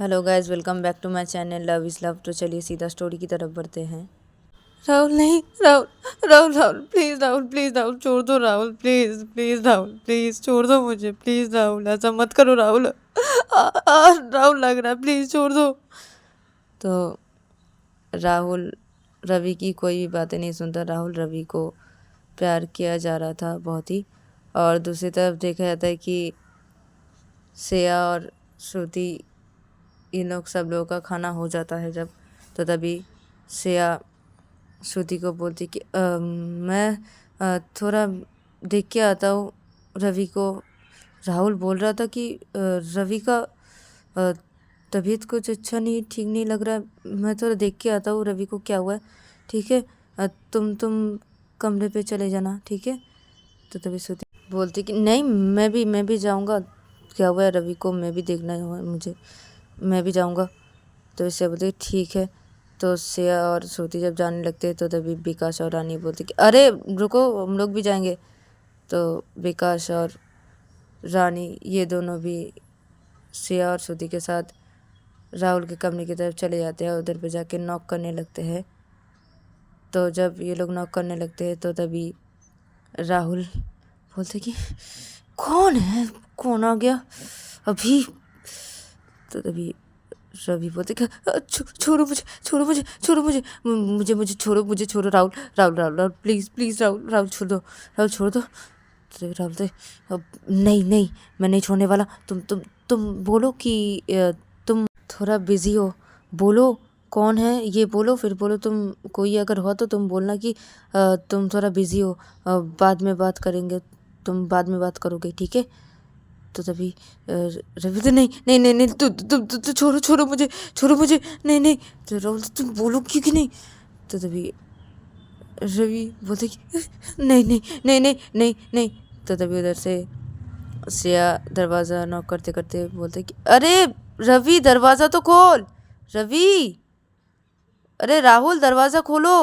Hello guys, welcome back to my channel love is love. तो चलिए सीधा story की तरफ बढ़ते हैं। राहुल नहीं, राहुल राहुल राहुल प्लीज़, राहुल प्लीज़, राहुल छोड़ दो, Rahul please please, Rahul please छोड़ दो मुझे, प्लीज़ राहुल ऐसा मत करो राहुल। राहुल लग रहा है, प्लीज़ छोड़ दो। तो राहुल रवि की कोई भी बातें नहीं सुनता। राहुल रवि को प्यार किया जा रहा था बहुत ही। और दूसरी तरफ देखा जाता है कि श्रेया और श्रुति, इन लोग सब लोगों का खाना हो जाता है जब, तो तभी श्रेया श्रुति को बोलती कि मैं थोड़ा देख के आता हूँ रवि को। राहुल बोल रहा था कि रवि का अ, तबीयत कुछ अच्छा नहीं, ठीक नहीं लग रहा है, मैं थोड़ा देख के आता हूँ रवि को क्या हुआ है, ठीक है। तुम कमरे पे चले जाना, ठीक है। तो तभी श्रुति बोलती कि नहीं, मैं भी जाऊँगा, क्या हुआ है रवि को मैं भी देखना है मुझे, मैं भी जाऊँगा। तो इससे बोलते ठीक है। तो श्रेया और श्रुति जब जाने लगते हैं तो तभी विकास और रानी बोलती कि अरे रुको, हम लोग भी जाएंगे। तो विकास और रानी ये दोनों भी श्रेया और श्रुति के साथ राहुल के कमरे की तरफ चले जाते हैं। उधर पे जाके नॉक करने लगते हैं। तो जब ये लोग नॉक करने लगते हैं तो तभी राहुल बोलते कि कौन है, कौन आ गया अभी। तो तभी रवि बोलते कि छोड़ो मुझे, छोड़ो मुझे, छोड़ो मुझे, मुझे मुझे छोड़ो, मुझे छोड़ो राहुल, राहुल राहुल राहुल प्लीज़ प्लीज़, राहुल राहुल छोड़ दो, राहुल छोड़ दो। तो राहुल से अब नहीं नहीं, मैं नहीं छोड़ने वाला। तुम बोलो कि तुम थोड़ा बिजी हो, बोलो कौन है ये बोलो, फिर बोलो तुम कोई अगर हो तो तुम बोलना कि तुम थोड़ा बिजी हो, बाद में बात करेंगे, तुम बाद में बात करोगे, ठीक है। तो तभी रवि तो नहीं नहीं नहीं नहीं, तू छोड़ो छोड़ो मुझे, छोड़ो मुझे, नहीं नहीं। तो राहुल तुम बोलो क्यों कि नहीं। तो तभी रवि बोलते कि नहीं नहीं नहीं नहीं नहीं नहीं। तो तभी उधर से श्रेया दरवाज़ा नॉक करते करते बोलते कि अरे रवि दरवाज़ा तो खोल, रवि, अरे राहुल दरवाज़ा खोलो।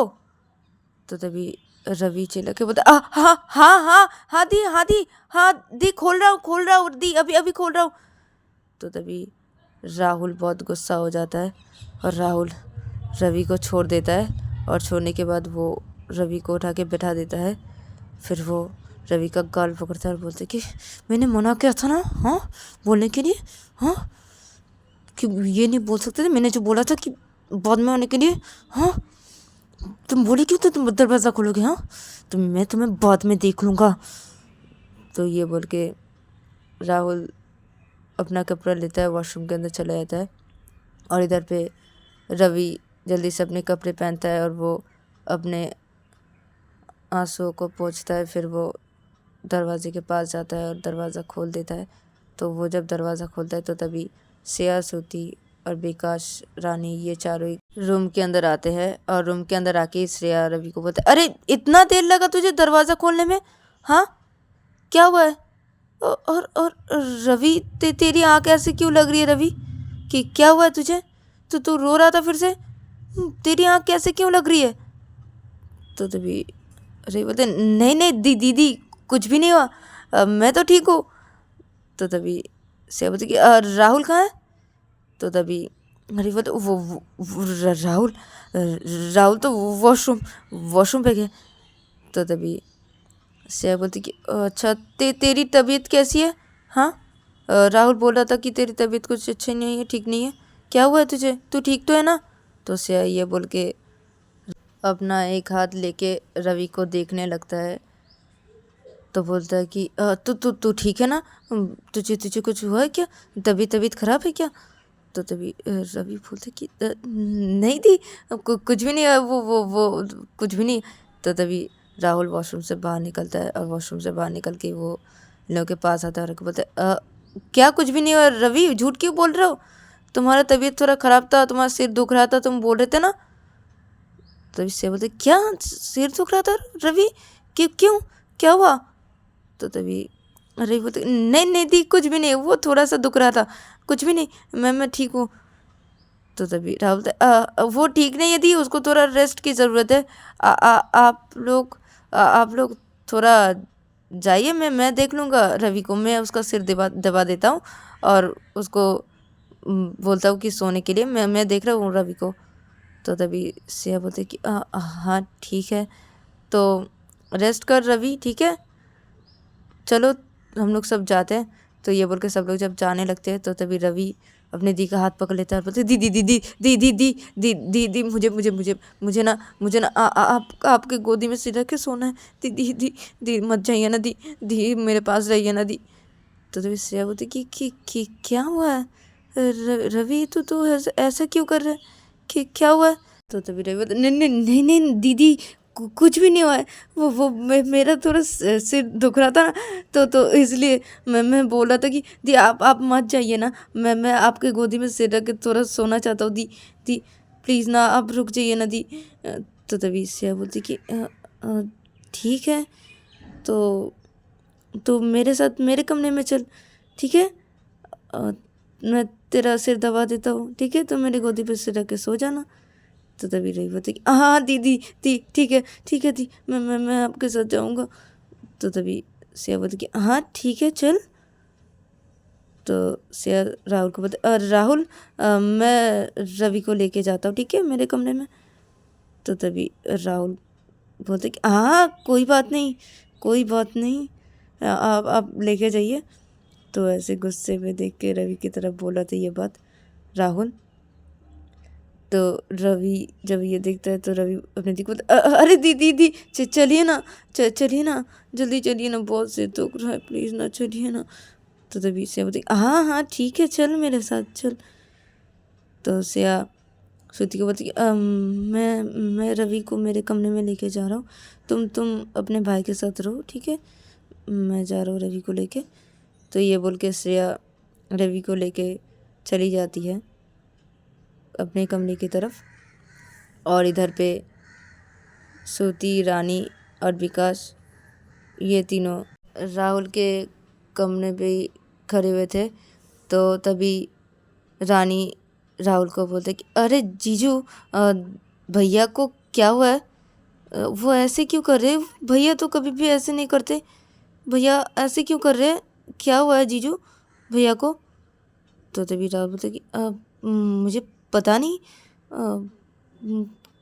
तो तभी रवि चिल्ला के बोलता हाँ हाँ हाँ हाँ दी, हाँ दी, हाँ दी, खोल रहा हूँ दी, अभी अभी खोल रहा हूँ। तो तभी राहुल बहुत गुस्सा हो जाता है और राहुल रवि को छोड़ देता है। और छोड़ने के बाद वो रवि को उठा के बैठा देता है। फिर वो रवि का गाल पकड़ता है और बोलते कि मैंने मना किया था ना, हाँ बोलने के लिए, हाँ कि ये नहीं बोल सकते थे, मैंने जो बोला था कि बाद में आने के लिए, हाँ तुम बोले क्यों तो तुम दरवाज़ा खोलोगे, हाँ मैं तुम्हें बाद में देख लूँगा। तो ये बोल के राहुल अपना कपड़ा लेता है, वॉशरूम के अंदर चला जाता है। और इधर पे रवि जल्दी से अपने कपड़े पहनता है और वो अपने आंसुओं को पोंछता है। फिर वो दरवाजे के पास जाता है और दरवाज़ा खोल देता है। तो वो जब दरवाज़ा खोलता है तो तभी श्रेया, श्रुति और विकास रानी ये चारों ही रूम के अंदर आते हैं। और रूम के अंदर आके श्रेया रवि को बोलते अरे इतना देर लगा तुझे दरवाज़ा खोलने में, हाँ क्या हुआ है। और रवि तेरी आँख ऐसे क्यों लग रही है रवि, कि क्या हुआ है तुझे, तो तू रो रहा था फिर से, तेरी आँख कैसे क्यों लग रही है। तो तभी रवि बोलते नहीं नहीं दीदी कुछ भी नहीं हुआ, मैं तो ठीक हूँ। तो तभी से बोलती कि राहुल कहाँ है। तो तभी रवि बोलते राहुल, राहुल तो वॉशरूम पे गए। तो तभी से बोलती कि अच्छा तेरी तबीयत कैसी है, हाँ राहुल बोल रहा था कि तेरी तबीयत कुछ अच्छी नहीं है, ठीक नहीं है, क्या हुआ है तुझे, तू ठीक तो है ना। तो से ये बोल के अपना एक हाथ लेके रवि को देखने लगता है। तो बोलता है कि तू तू तू ठीक है ना, तुझे तुझे कुछ हुआ है क्या, तबीयत ख़राब है क्या। तो तभी रवि बोलता है कि नहीं दी, कुछ भी नहीं है, वो कुछ भी नहीं। तो तभी राहुल वॉशरूम से बाहर निकलता है और वॉशरूम से बाहर निकल के वो इन लोगों के पास आता है और बोलता है क्या कुछ भी नहीं हुआ रवि, झूठ क्यों बोल रहे हो, तुम्हारा तबीयत थोड़ा ख़राब था, तुम्हारा सिर दुख रहा था, तुम बोल रहे थे ना। तो इससे बोलते क्या सिर दुख रहा था रवि, क्यों क्या हुआ। तो तभी रवि बोलते नहीं नहीं दी कुछ भी नहीं, वो थोड़ा सा दुख रहा था, कुछ भी नहीं, मैं ठीक हूँ। तो तभी राहुल वो ठीक नहीं है दी, उसको थोड़ा रेस्ट की ज़रूरत है, आप लोग थोड़ा जाइए, मैं देख लूँगा रवि को, मैं उसका सिर दबा देता हूँ और उसको बोलता हूँ कि सोने के लिए मैं देख रहा हूँ रवि को। तो तभी श्रेया बोलती कि हाँ ठीक है, तो रेस्ट कर रवि, ठीक है, चलो हम लोग सब जाते हैं। तो ये बोल के सब लोग जब जाने लगते हैं तो तभी रवि अपने दी का हाथ पकड़ लेता है और बोलते, दी दी दी दी दी दी दी दी दी दी मुझे मुझे मुझे मुझे ना आपके गोदी में सिर रख के सोना है। दी दी दी दी मत जाइए ना दी, दी मेरे पास रहिए ना दी। तो तभी श्रेया बोलती कि क्या हुआ है रवि, तू ऐसा क्यों कर रहा है, कि क्या हुआ है। तो तभी रवि बोलता, नहीं नहीं नहीं नहीं दीदी, कुछ भी नहीं हुआ है। वो मेरा थोड़ा सिर दुख रहा था ना, तो इसलिए मैं बोल रहा था कि दी आप मत जाइए ना, मैं आपके गोदी में सिर रख के थोड़ा सोना चाहता हूँ दी, दी प्लीज़ ना आप रुक जाइए ना दी। तो तभी श्रेया बोलती कि ठीक है, तो मेरे साथ मेरे कमरे में चल, ठीक है, अ, मैं तेरा सिर दबा देता हूँ, ठीक है, तो मेरे गोदी पे सिर रख के सो जाना। तो तभी रही बोलती कि हाँ दीदी दी ठीक है दी, मैं आपके साथ जाऊँगा। तो तभी श्रेया बोलती कि हाँ ठीक है चल। तो श्रेया राहुल को बोलती, राहुल मैं रवि को लेके जाता हूँ, ठीक है, मेरे कमरे में। तो तभी राहुल बोलते कि हाँ कोई बात नहीं, कोई बात नहीं, आप लेके जाइए। तो ऐसे गुस्से में देख के रवि की तरफ बोला था ये बात राहुल। तो रवि जब ये देखता है तो रवि अपने दी को बोलता, अरे दीदी दी चलिए ना, चलिए ना, जल्दी चलिए ना, बहुत से दुख रहा है, प्लीज़ ना चलिए ना। तो तभी श्रेया बोलती, हाँ हाँ ठीक है चल मेरे साथ चल। तो श्रेया श्रुति को बोलती, मैं रवि को मेरे कमरे में लेके जा रहा हूँ, तुम अपने भाई के साथ रहो, ठीक है, मैं जा रहा हूँ रवि को लेके। तो ये बोल के श्रेया रवि को लेके चली जाती है अपने कमरे की तरफ। और इधर पे श्रुति, रानी और विकास ये तीनों राहुल के कमरे पे ही खड़े हुए थे। तो तभी रानी राहुल को बोलते कि अरे जीजू, भैया को क्या हुआ है, वो ऐसे क्यों कर रहे हैं, भैया तो कभी भी ऐसे नहीं करते, भैया ऐसे क्यों कर रहे हैं, क्या हुआ है जीजू भैया को। तो तभी राहुल बोलते कि मुझे पता नहीं,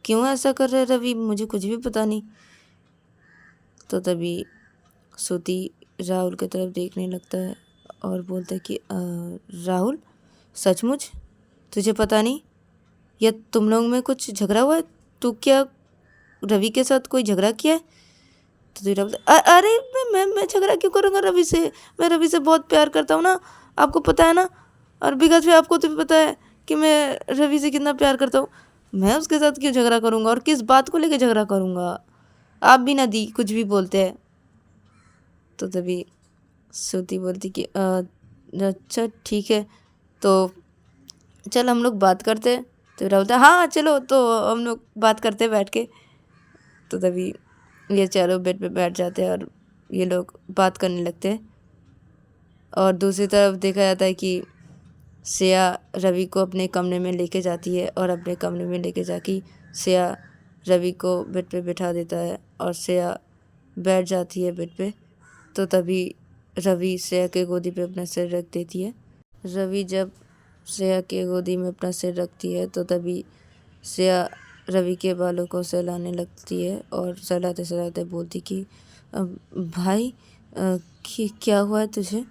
क्यों ऐसा कर रहे हैं रवि, मुझे कुछ भी पता नहीं। तो तभी श्रुति राहुल की तरफ देखने लगता है और बोलता है कि राहुल सचमुच तुझे पता नहीं, या तुम लोग में कुछ झगड़ा हुआ है, तू क्या रवि के साथ कोई झगड़ा किया है। तो तभी राहुल अरे मैं झगड़ा क्यों करूँगा रवि से, मैं रवि से बहुत प्यार करता हूँ ना, आपको पता है ना, और विकास भी आपको तो भी पता है कि मैं रवि से कितना प्यार करता हूँ, मैं उसके साथ क्यों झगड़ा करूँगा और किस बात को लेकर झगड़ा करूँगा, आप भी ना दी कुछ भी बोलते हैं। तो तभी श्रुति बोलती कि अच्छा ठीक है, तो चल हम लोग बात करते हैं। तो राहुल बोलता हाँ चलो, तो हम लोग बात करते हैं बैठ के। तो तभी ये चारों बेड पे बैठ जाते हैं और ये लोग बात करने लगते हैं। और दूसरी तरफ देखा जाता है कि श्रेया रवि को अपने कमरे में लेके जाती है और अपने कमरे में लेके जाके श्रेया रवि को बेड पे बिठा देता है और श्रेया बैठ जाती है बेड पे। तो तभी रवि श्रेया के गोदी पे अपना सिर रख देती है। रवि जब श्रेया के गोदी में अपना सिर रखती है तो तभी श्रेया रवि के बालों को सहलाने लगती है और सहलाते सहलाते बोलती कि भाई, क्या हुआ है तुझे,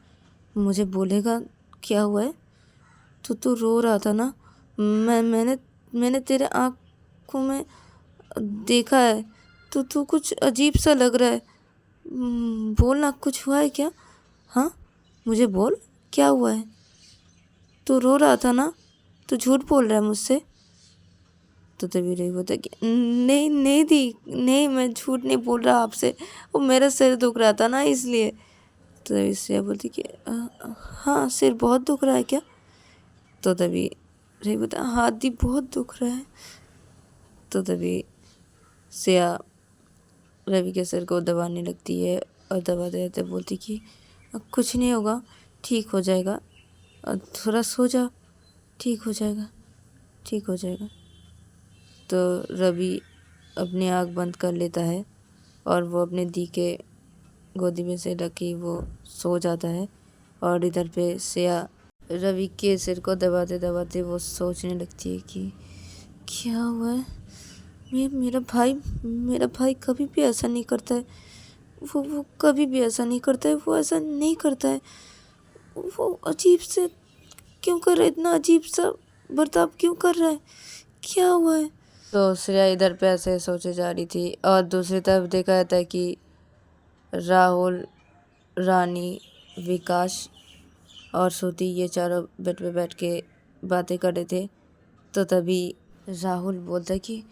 मुझे बोलेगा क्या हुआ है, तू रो रहा था ना, मैंने तेरे आँखों में देखा है, तू कुछ अजीब सा लग रहा है, बोल ना, कुछ हुआ है क्या, हाँ मुझे बोल क्या हुआ है, तू रो रहा था ना, तू झूठ बोल रहा है मुझसे। तो तभी रही बोलता कि नहीं नहीं दी, नहीं मैं झूठ नहीं बोल रहा आपसे, वो मेरा सिर दुख रहा था ना इसलिए। तो तभी श्रेया बोलती कि हाँ सिर बहुत दुख रहा है क्या। तो तभी रही बोलता हाँ दी बहुत दुख रहा है। तो तभी श्रेया रवि के सिर को दबाने लगती है और दबाते रहते बोलती कि कुछ नहीं होगा, ठीक हो जाएगा, थोड़ा सो जा, ठीक हो जाएगा, ठीक हो जाएगा। तो रवि अपनी आँख बंद कर लेता है और वो अपने दी के गोदी में से रख के वो सो जाता है। और इधर पे श्रेया रवि के सिर को दबाते दबाते वो सोचने लगती है कि क्या हुआ है। मेरा भाई कभी भी ऐसा नहीं करता है। वो कभी भी ऐसा नहीं करता है। वो ऐसा नहीं करता है। वो अजीब से क्यों कर रहा है, इतना अजीब सा बर्ताव क्यों कर रहा है, क्या हुआ है। तो श्रेया इधर पे ऐसे सोचे जा रही थी और दूसरी तरफ देखा जाता है कि राहुल, रानी, विकास और श्रुति ये चारों बेड पे बैठ के बातें कर रहे थे। तो तभी राहुल बोलता है कि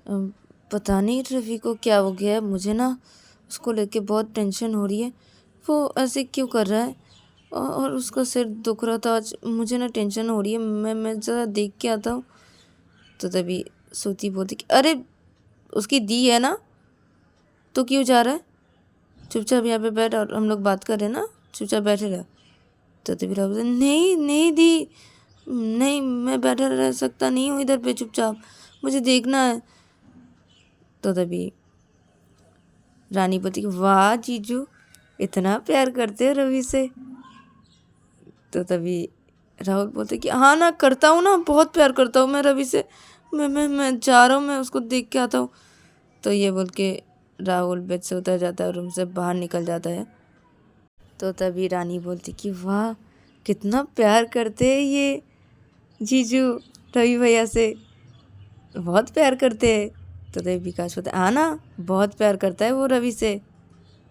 पता नहीं रवि को क्या हो गया है, मुझे ना उसको लेके बहुत टेंशन हो रही है। वो ऐसे क्यों कर रहा है और उसका सिर दुख रहा था आज, मुझे ना टेंशन हो रही है, मैं ज़रा देख के आता हूँ। तो तभी श्रुति बोलती कि अरे उसकी दी है ना, तो क्यों जा रहा है, चुपचाप यहाँ पे बैठ और हम लोग बात कर रहे हैं ना, चुपचाप बैठे रह। तो तभी राहुल बोलता नहीं नहीं दी, नहीं मैं बैठा रह सकता नहीं हूँ इधर पे, चुपचाप मुझे देखना है। तो तभी रानी बोलती वाह जीजू इतना प्यार करते हो रवि से। तो तभी राहुल बोलते कि हाँ ना करता हूँ ना, बहुत प्यार करता हूँ मैं रवि से, मैं जा रहा हूँ, मैं उसको देख के आता हूँ। तो ये बोल के राहुल बेड से उतर जाता है, रूम से बाहर निकल जाता है। तो तभी रानी बोलती कि वाह कितना प्यार करते हैं ये जीजू रवि भैया से, बहुत प्यार करते हैं। तो तभी विकास बोलता हाँ ना बहुत प्यार करता है वो रवि से,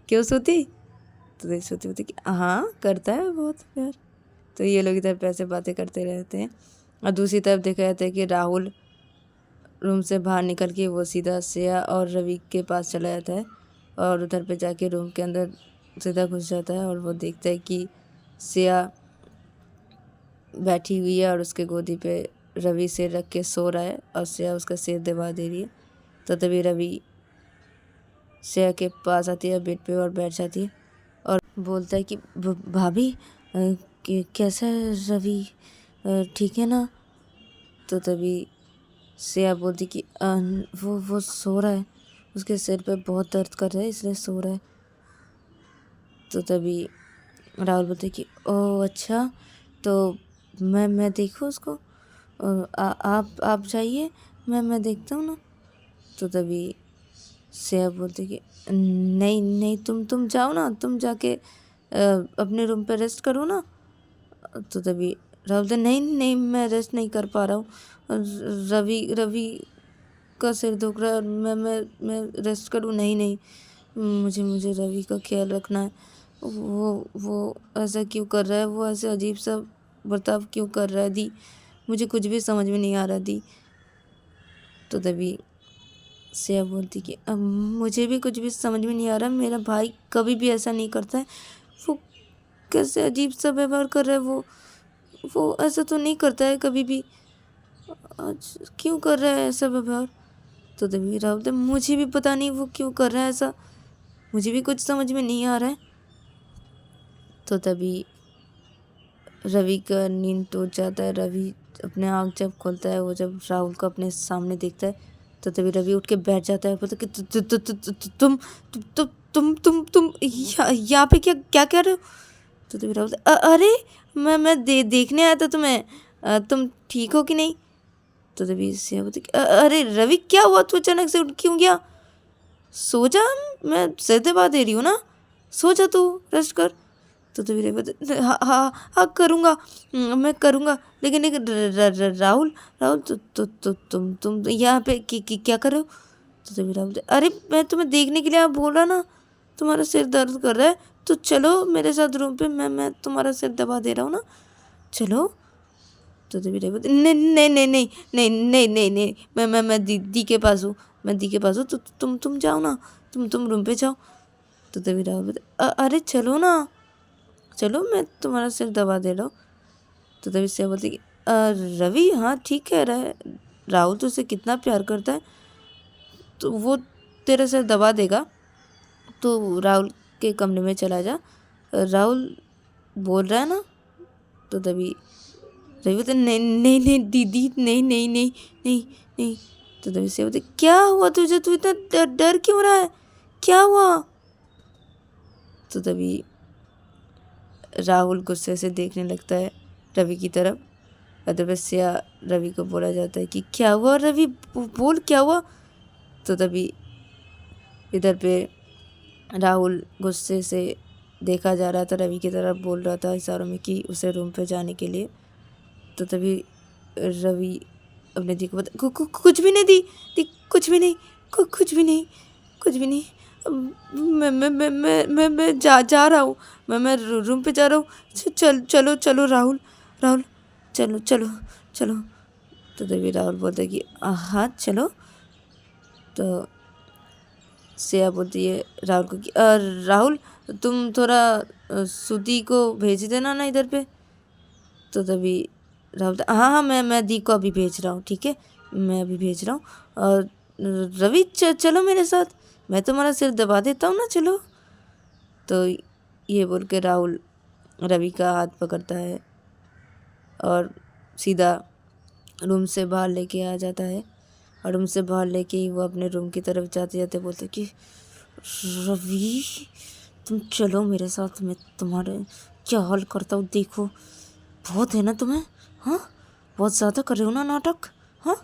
क्यों श्रुति। तो तभी श्रुति बोलती कि हाँ करता है बहुत प्यार। तो ये लोग इधर पे ऐसे बातें करते रहते हैं और दूसरी तरफ देखा जाता है कि राहुल रूम से बाहर निकल के वो सीधा श्रेया और रवि के पास चला जाता है और उधर पे जाके रूम के अंदर सीधा घुस जाता है और वो देखता है कि श्रेया बैठी हुई है और उसके गोदी पे रवि सिर रख के सो रहा है और श्रेया उसका सिर दबा दे रही है। तो तभी रवि श्रेया के पास आती है बेड पे और बैठ जाती है और बोलता है कि भाभी कैसा है रवि, ठीक है ना। तो तभी श्रेया बोलती कि वो सो रहा है, उसके सिर पे बहुत दर्द कर रहा है इसलिए सो रहा है। तो तभी राहुल बोलते कि ओह अच्छा, तो मैं देखूँ उसको, आप जाइए, मैं देखता हूँ ना। तो तभी श्रेया बोलती कि नहीं नहीं तुम जाओ ना, तुम जाके अपने रूम पे रेस्ट करो ना। तो तभी राहुल बोलते नहीं नहीं मैं रेस्ट नहीं कर पा रहा हूँ, रवि का सिर दुख रहा है और मैं रेस्ट करूँ, नहीं नहीं मुझे रवि का ख्याल रखना है। वो ऐसा क्यों कर रहा है, वो ऐसे अजीब सा बर्ताव क्यों कर रहा है दी, मुझे कुछ भी समझ में नहीं आ रहा दी। तो तभी श्रेया बोलती कि अब मुझे भी कुछ भी समझ में नहीं आ रहा, मेरा भाई कभी भी ऐसा नहीं करता है, वो कैसे अजीब सा व्यवहार कर रहा है, वो ऐसा तो नहीं करता है कभी भी, आज क्यों कर रहा है ऐसा व्यवहार। तो तभी राहुल बोलते मुझे भी पता नहीं वो क्यों कर रहा है ऐसा, मुझे भी कुछ समझ में नहीं आ रहा है। तो तभी रवि का नींद टूट जाता है, रवि अपने आँख जब खोलता है, वो जब राहुल को अपने सामने देखता है तो तभी रवि उठ के बैठ जाता है, बोलता कि तुम यहाँ पे क्या कर रहे हो। तो तभी राहुल अरे मैं देखने आया था तुम्हें, तुम ठीक हो कि नहीं। तो तभी श्रेया बोलती अरे रवि क्या हुआ, तू अचानक से उठ क्यों गया, सो जा, मैं सिर दबा दे रही हूँ ना, सो जा तू, रेस्ट कर। तो तभी रवि बोलते हाँ हाँ हाँ करूँगा, मैं करूँगा, लेकिन राहुल राहुल तुम यहाँ पे क्या कर रहे हो। तो तभी राहुल बोलते अरे मैं तुम्हें देखने के लिए आप बोल रहा ना, तुम्हारा सिर दर्द कर रहा है तो चलो मेरे साथ रूम पे, मैं तुम्हारा सिर दबा दे रहा हूँ ना, चलो। तो तभी रवि बोलते नहीं नहीं नहीं नहीं नहीं नहीं नहीं नहीं मैं दी के पास हूँ, मैं दी के पास हूँ, तो तुम जाओ ना, तुम रूम पे जाओ। तो तभी राहुल बोलते अरे चलो ना, चलो मैं तुम्हारा सिर दबा दे रहा हूँ। तो तभी श्रेया बोलती कि रवि हाँ ठीक कह रहा है, राहुल तो उसे कितना प्यार करता है, तो वो तेरा सिर दबा देगा, तो राहुल के कमरे में चला जा, राहुल बोल रहा है ना। तो तभी रवि बोलते नहीं नहीं नहीं दीदी नहीं नहीं नहीं नहीं नहीं। तो तभी से बोलते क्या हुआ तुझे, तू इतना डर क्यों रहा है, क्या हुआ। तो तभी राहुल गुस्से से देखने लगता है रवि की तरफ। और तभी श्रेया रवि को बोला जाता है कि क्या हुआ रवि, बोल क्या हुआ। तो तभी इधर पे राहुल गुस्से से देखा जा रहा था, रवि की तरफ बोल रहा था इशारों में कि उसे रूम पे जाने के लिए। तो तभी रवि अपने दी को बता कुछ भी नहीं दी कुछ भी नहीं, कुछ भी नहीं, कुछ भी नहीं। मैं जा रहा हूँ, मैं रूम पे जा रहा हूँ। चलो चलो राहुल, राहुल चलो चलो चलो। तो तभी राहुल बोलता है कि हाँ चलो। तो श्रेया बोलती है राहुल को कि राहुल तुम थोड़ा श्रुति को भेज देना ना इधर पे। तो तभी राहुल हाँ हाँ मैं दी को अभी भेज रहा हूँ, ठीक है मैं अभी भेज रहा हूँ। और रवि चलो मेरे साथ, मैं तुम्हारा सिर दबा देता हूँ ना, चलो। तो ये बोल के राहुल रवि का हाथ पकड़ता है और सीधा रूम से बाहर लेके आ जाता है। और रूम से बाहर लेके ही वो अपने रूम की तरफ जाते जाते बोलते कि रवि तुम चलो मेरे साथ, मैं तुम्हारे क्या हाल करता हूँ देखो। बहुत है ना तुम्हें, हाँ बहुत ज़्यादा कर रहे हो ना नाटक, हाँ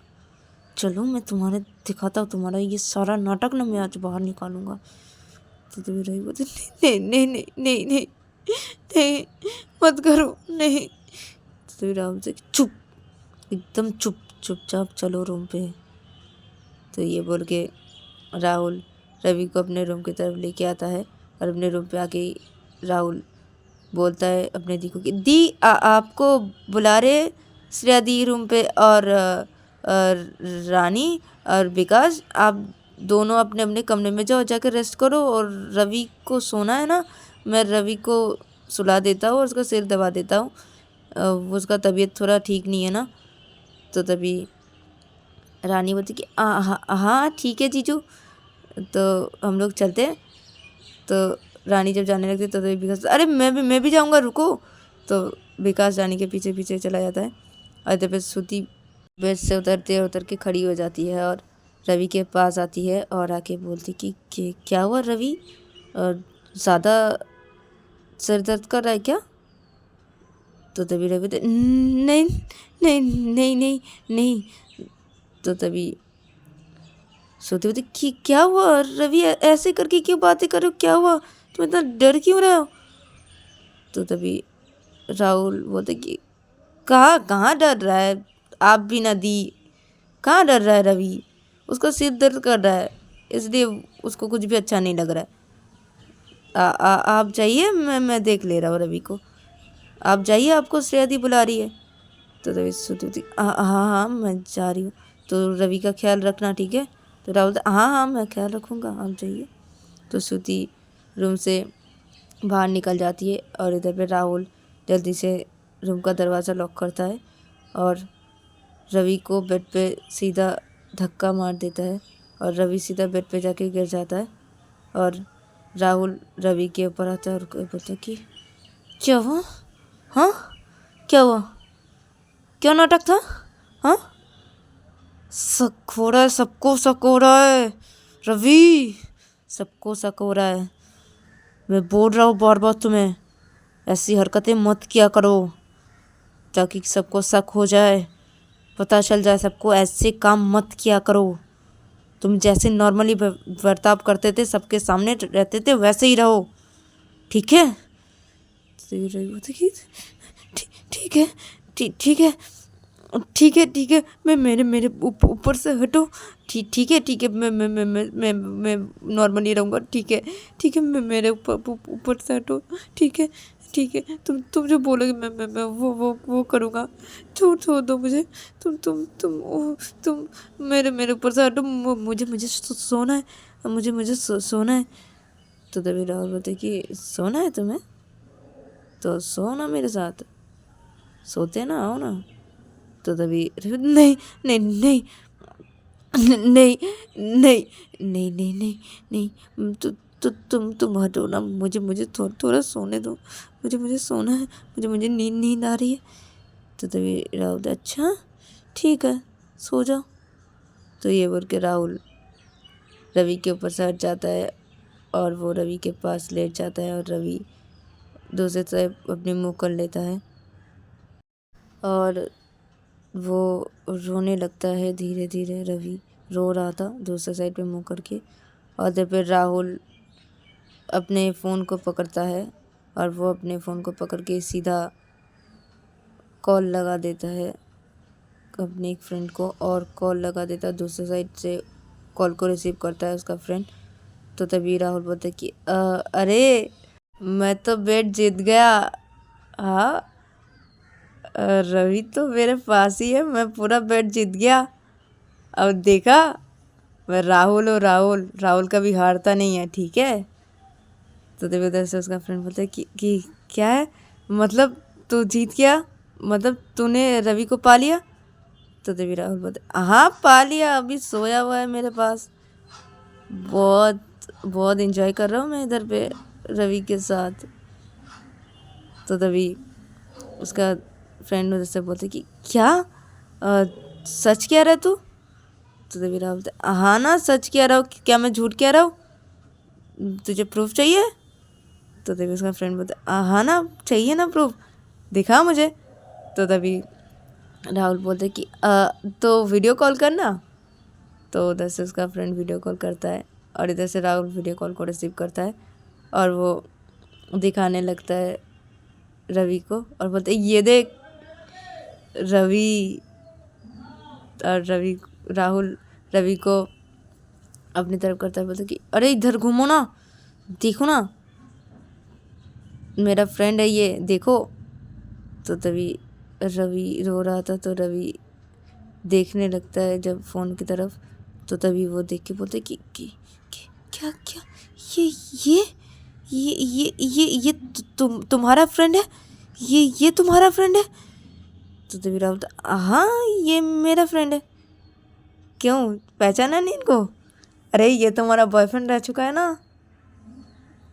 चलो मैं तुम्हारे दिखाता हूँ, तुम्हारा ये सारा नाटक ना मैं आज बाहर निकालूंगा। तो तभी रवि बोलते नहीं नहीं नहीं नहीं नहीं नहीं मत करो नहीं। तो तभी राहुल से चुप, एकदम चुप, चुपचाप चलो रूम पे। तो ये बोल के राहुल रवि को अपने रूम की तरफ लेके आता है। और अपने रूम पे आके राहुल बोलता है अपने दी को कि दी आपको बुला रहे श्रेया दी रूम पे। और रानी और विकास आप दोनों अपने अपने कमरे में जाओ, जाकर रेस्ट करो। और रवि को सोना है ना, मैं रवि को सुला देता हूँ और उसका सिर दबा देता हूँ, वो उसका तबीयत थोड़ा ठीक नहीं है ना। तो तभी रानी बोलती कि हाँ ठीक है जीजू, तो हम लोग चलते हैं। तो रानी जब जाने लगती तो तभी विकास अरे मैं भी जाऊँगा रुको। तो विकास रानी के पीछे पीछे चला जाता है। और तब श्रुति बेड से उतर के खड़ी हो जाती है और रवि के पास आती है और आके बोलती कि क्या हुआ रवि, ज़्यादा सर दर्द कर रहा है क्या। तो तभी रवि नहीं नहीं नहीं नहीं नहीं। तो तभी सोते होते कि क्या हुआ रवि, ऐसे करके क्यों बातें कर रहे हो, क्या हुआ, तुम इतना डर क्यों रहे हो। तो तभी राहुल बोलते कि कहाँ कहाँ डर रहा है, आप भी ना दी, कहाँ डर रहा है रवि, उसका सिर दर्द कर रहा है इसलिए उसको कुछ भी अच्छा नहीं लग रहा है। आप जाइए, मैं देख ले रहा हूँ रवि को, आप जाइए, आपको श्रेया दी बुला रही है। तो तभी सोती होती हाँ हाँ हाँ मैं जा रही हूँ, तो रवि का ख्याल रखना ठीक है। तो राहुल हाँ हाँ मैं ख्याल रखूँगा, आप जाइए। तो श्रुति रूम से बाहर निकल जाती है और इधर पे राहुल जल्दी से रूम का दरवाज़ा लॉक करता है और रवि को बेड पे सीधा धक्का मार देता है और रवि सीधा बेड पे जाके गिर जाता है। और राहुल रवि के ऊपर आता है और बोलता है कि क्या हुआ, हाँ क्या हुआ, क्या नाटक था, हाँ शक हो रहा है, सबको शक हो रहा है रवि, सबको शक हो रहा है। मैं बोल रहा हूँ बार बार तुम्हें ऐसी हरकतें मत किया करो ताकि सबको शक हो जाए, पता चल जाए सबको, ऐसे काम मत किया करो। तुम जैसे नॉर्मली बर्ताव करते थे सबके सामने रहते थे वैसे ही रहो, ठीक है। ठीक है ठीक है ठीक है ठीक है, मैं मेरे ऊपर से हटो, ठीक है मैं नॉर्मली रहूँगा, ठीक है मैं मेरे ऊपर से हटो, ठीक है तुम जो बोलोगे मैं वो करूँगा, छोड़ दो मुझे, तुम मेरे ऊपर से हटो, मुझे सोना है, मुझे सोना है। तो तभी राहुल बोलते कि सोना है तुम्हें, तो सो ना मेरे साथ, सोते ना, आओ ना। तो तभी नहीं नहीं नहीं नहीं नहीं नहीं नहीं नहीं नहीं तुम हटो ना, मुझे थोड़ा सोने दो, मुझे सोना है, मुझे नींद आ रही है। तो तभी राहुल अच्छा ठीक है सो जाओ। तो ये बोल के राहुल रवि के ऊपर से हट जाता है और वो रवि के पास लेट जाता है और रवि दूसरे तरफ अपने मुंह कर लेता है। और वो रोने लगता है धीरे धीरे। रवि रो रहा था दूसरे साइड पे मुंह करके, और इधर पे राहुल अपने फ़ोन को पकड़ता है और वो अपने फ़ोन को पकड़ के सीधा कॉल लगा देता है अपने एक फ्रेंड को, और कॉल लगा देता है दूसरे साइड से। कॉल को रिसीव करता है उसका फ्रेंड। तो तभी राहुल बोलता है कि अरे मैं तो बेट जीत गया। हाँ, रवि तो मेरे पास ही है, मैं पूरा बेट जीत गया। अब देखा, मैं राहुल और राहुल राहुल कभी हारता नहीं है, ठीक है। तो तभी उधर से उसका फ्रेंड बोलता है कि क्या है, मतलब तू जीत गया, मतलब तूने रवि को पा लिया। तो तभी राहुल बोलता है हाँ पा लिया, अभी सोया हुआ है मेरे पास। बहुत बहुत इंजॉय कर रहा हूँ मैं इधर पे रवि के साथ। तो तभी उसका फ्रेंड उधर से बोलते कि क्या सच कह रहा है तू। तो तभी राहुल बोलते हाँ ना सच कह रहा हूँ, क्या मैं झूठ कह रहा हूँ, तुझे प्रूफ चाहिए। तो तभी उसका फ्रेंड बोलता हाँ ना चाहिए ना प्रूफ, दिखा मुझे। तो तभी राहुल बोलते कि तो वीडियो कॉल करना। तो उधर से उसका फ्रेंड वीडियो कॉल करता है और इधर से राहुल वीडियो कॉल को रिसीव करता है और वो दिखाने लगता है रवि को और बोलते ये देख रवि। और राहुल रवि को अपनी तरफ करता है, बोलते कि अरे इधर घूमो ना, देखो ना मेरा फ्रेंड है ये, देखो। तो तभी रवि रो रहा था, तो रवि देखने लगता है जब फ़ोन की तरफ। तो तभी वो देख के बोलते कि क्या क्या ये ये तुम्हारा फ्रेंड है, ये तुम्हारा फ्रेंड है। तो तभी राहुल हाँ ये मेरा फ्रेंड है, क्यों पहचाना नहीं इनको, अरे ये तुम्हारा बॉयफ्रेंड रह चुका है ना।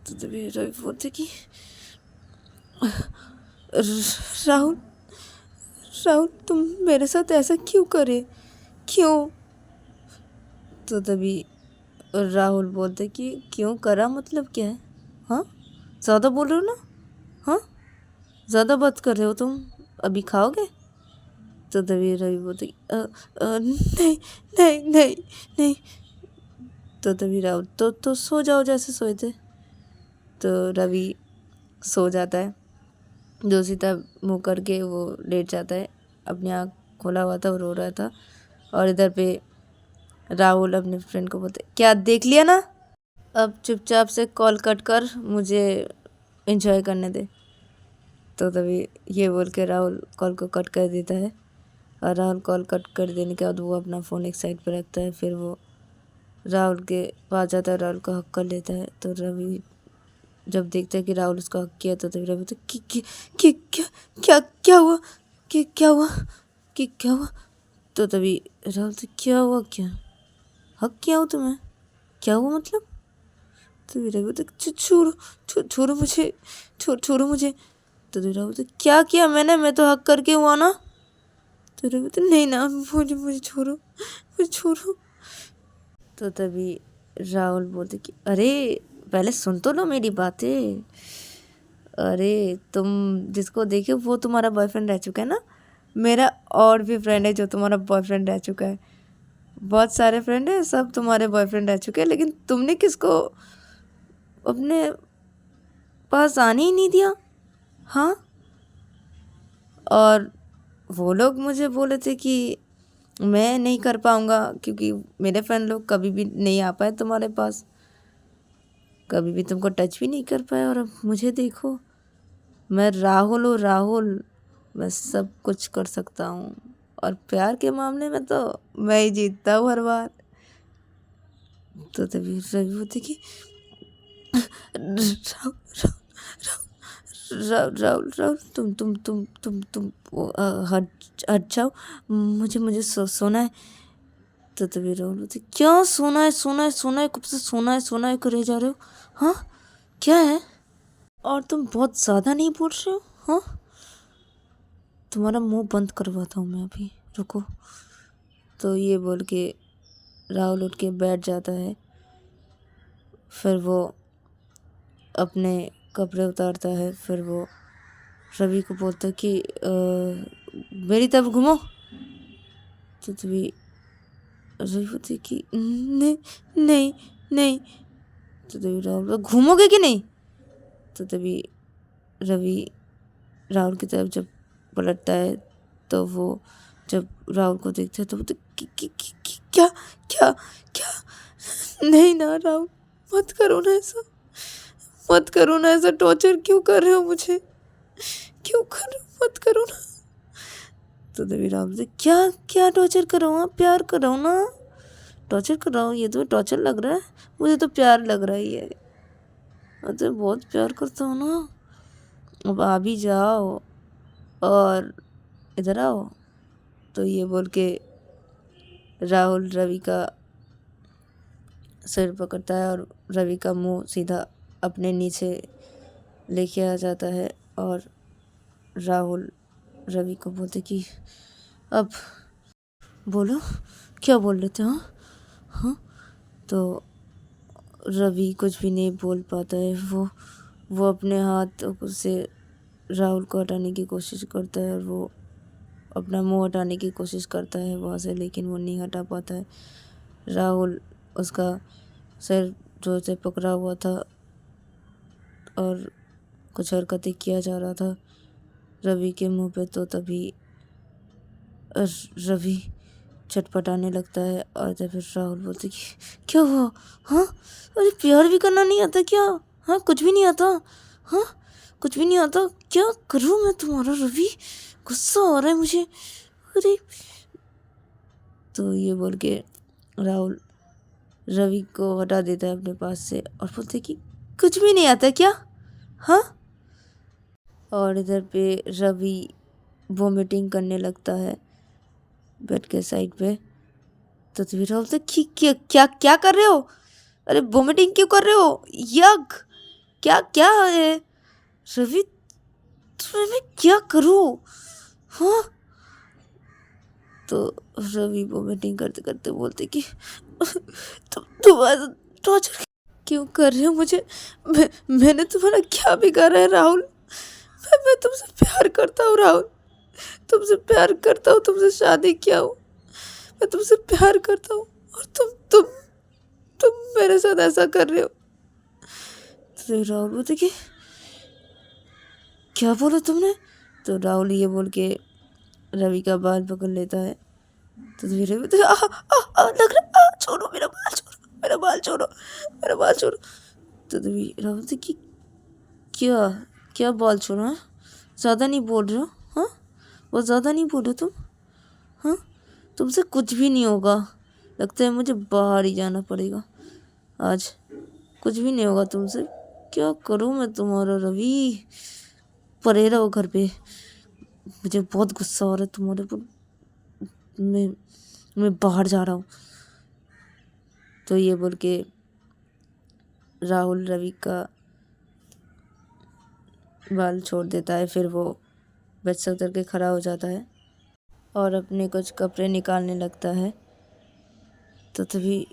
तो तभी रवि बोलते कि राहुल राहुल तुम मेरे साथ ऐसा क्यों करे, क्यों। तो तभी राहुल बोलते कि क्यों करा मतलब क्या है, हाँ ज़्यादा बोल रहे हो ना, हाँ ज़्यादा बात कर रहे हो तुम, अभी खाओगे। तो तभी रवि बोलते नहीं नहीं नहीं नहीं। तो तभी राहुल तो सो जाओ जैसे सोए थे। तो रवि सो जाता है, जो सीता मुँह करके वो लेट जाता है, अपनी आँख खोला हुआ था, वो रो रहा था। और इधर पे राहुल अपने फ्रेंड को बोलते क्या देख लिया ना, अब चुपचाप से कॉल कट कर, मुझे एंजॉय करने दे। तो तभी ये बोल के राहुल कॉल को कट कर देता है और राहुल कॉल कट कर देने के बाद वो अपना फ़ोन एक साइड पर रखता है। फिर वो राहुल के पास जाता है, राहुल का हक कर लेता है। तो रवि जब देखता है कि राहुल उसका हक किया, तो तभी रवि तो कि क्या क्या हुआ, कि क्या हुआ, कि क्या हुआ। तो तभी राहुल से क्या हुआ, क्या हक किया हो तुम्हें, क्या हुआ मतलब। तो रवि बोलते छोड़ो मुझे, छोड़ो मुझे। तो रवि बोलते क्या किया मैंने, मैं तो हक करके हुआ ना। तो रवि बोलते नहीं ना, मुझे छोड़ो, मुझे छोड़ो। तो तभी राहुल बोलते कि अरे पहले सुन तो लो मेरी बातें, अरे तुम जिसको देखे वो तुम्हारा बॉयफ्रेंड रह चुका है ना, मेरा और भी फ्रेंड है जो तुम्हारा बॉयफ्रेंड रह चुका है, बहुत सारे फ्रेंड है सब तुम्हारे बॉयफ्रेंड रह चुके हैं, लेकिन तुमने किसको अपने पास आने ही नहीं दिया। हाँ, और वो लोग मुझे बोले थे कि मैं नहीं कर पाऊँगा क्योंकि मेरे फ्रेंड लोग कभी भी नहीं आ पाए तुम्हारे पास, कभी भी तुमको टच भी नहीं कर पाए। और अब मुझे देखो, मैं राहुल हूँ, राहुल, मैं सब कुछ कर सकता हूँ, और प्यार के मामले में तो मैं ही जीतता हूँ हर बार। तो तभी रवि होते कि राहुल राहुल राहुल राहुल तुम हट जाओ, मुझे सोना है। तो तभी राहुल बोलते क्या सोना है, सोना है, सोना है, कब से सोना है करे जा रहे हो, हाँ क्या है, और तुम बहुत ज़्यादा नहीं बोल रहे हो, हाँ तुम्हारा मुंह बंद करवाता हूँ मैं अभी, रुको। तो ये बोल के राहुल उठ के बैठ जाता है। फिर वो अपने कपड़े उतारता है, फिर वो रवि को बोलता है कि मेरी तरफ घूमो। तो तभी रवि बोलते कि नहीं नहीं नहीं। तो तभी राहुल बोला, घूमोगे कि नहीं? तो तभी रवि राहुल की तरफ जब पलटता है तो वो जब राहुल को देखता है तो बोलते क्या क्या क्या? नहीं ना राहुल, मत करो ना ऐसा, मत करो ना ऐसा, टॉर्चर क्यों कर रहे हो मुझे, क्यों कर रहे हो, मत करो ना। तो तभी राहुल से, क्या क्या टॉर्चर कर रहा हूँ? प्यार कर रहा हूँ ना, टॉर्चर कर रहा हूँ? ये तो टॉर्चर लग रहा है, मुझे तो प्यार लग रहा है ये, मैं तो बहुत प्यार करता हूँ ना। अब आ भी जाओ और इधर आओ। तो ये बोल के राहुल रवि का सिर पकड़ता है और रवि का मुंह सीधा अपने नीचे लेके आ जाता है और राहुल रवि को बोलते कि अब बोलो, क्या बोल रहे थे? हाँ हाँ। तो रवि कुछ भी नहीं बोल पाता है। वो अपने हाथ से राहुल को हटाने की कोशिश करता है और वो अपना मुंह हटाने की कोशिश करता है वहाँ से, लेकिन वो नहीं हटा पाता है। राहुल उसका सिर जोर से पकड़ा हुआ था और कुछ हरकतें किया जा रहा था रवि के मुंह पे। तो तभी रवि छटपटाने लगता है और तब फिर राहुल बोलते कि क्या हुआ? हाँ, अरे प्यार भी करना नहीं आता क्या? हाँ, कुछ भी नहीं आता? हाँ, कुछ भी नहीं आता? क्या करूँ मैं तुम्हारा रवि, गुस्सा आ रहा है मुझे। अरे, तो ये बोल के राहुल रवि को हटा देता है अपने पास से और बोलते कि कुछ भी नहीं आता क्या? हाँ। और इधर पे रवि वोमिटिंग करने लगता है बेड के साइड पे। तो तभी राहुल बोलते कि क्या क्या क्या कर रहे हो? अरे वोमिटिंग क्यों कर रहे हो? यक, क्या क्या है रवि, तुम्हें मैं क्या करूँ? हाँ। तो रवि वोमिटिंग करते करते बोलते कि तुम ऐसा टॉर्चर क्यों कर रहे हो मुझे? मैंने तुम्हारा क्या बिगाड़ा है राहुल? मैं तुमसे प्यार करता हूँ राहुल, तुमसे प्यार करता हूँ, तुमसे शादी किया हूँ, मैं तुमसे प्यार करता हूँ और तुम मेरे साथ ऐसा कर रहे हो। तो राहुल बोलते कि क्या बोला तुमने? तो राहुल ये बोल के रवि का बाल पकड़ लेता है। तो रवि बोलते लग रहा, छोड़ो मेरा बाल, छोड़ो मेरा बाल, छोड़ो मेरा बाल, छोड़ो। तो तभी राहुल बोलते कि क्या क्या बाल छोड़ो? ज़्यादा नहीं बोल रहे हो? हाँ, बहुत ज़्यादा नहीं बोल रहे तुम? हाँ, तुमसे कुछ भी नहीं होगा, लगता है मुझे बाहर ही जाना पड़ेगा आज, कुछ भी नहीं होगा तुमसे। क्या करूँ मैं तुम्हारा रवि, परे रहो घर पे, मुझे बहुत गुस्सा हो रहा है तुम्हारे पर, मैं बाहर जा रहा हूँ। तो ये बोल के राहुल रवि का बाल छोड़ देता है। फिर वो बेड से उतर के खड़ा हो जाता है और अपने कुछ कपड़े निकालने लगता है। तो तभी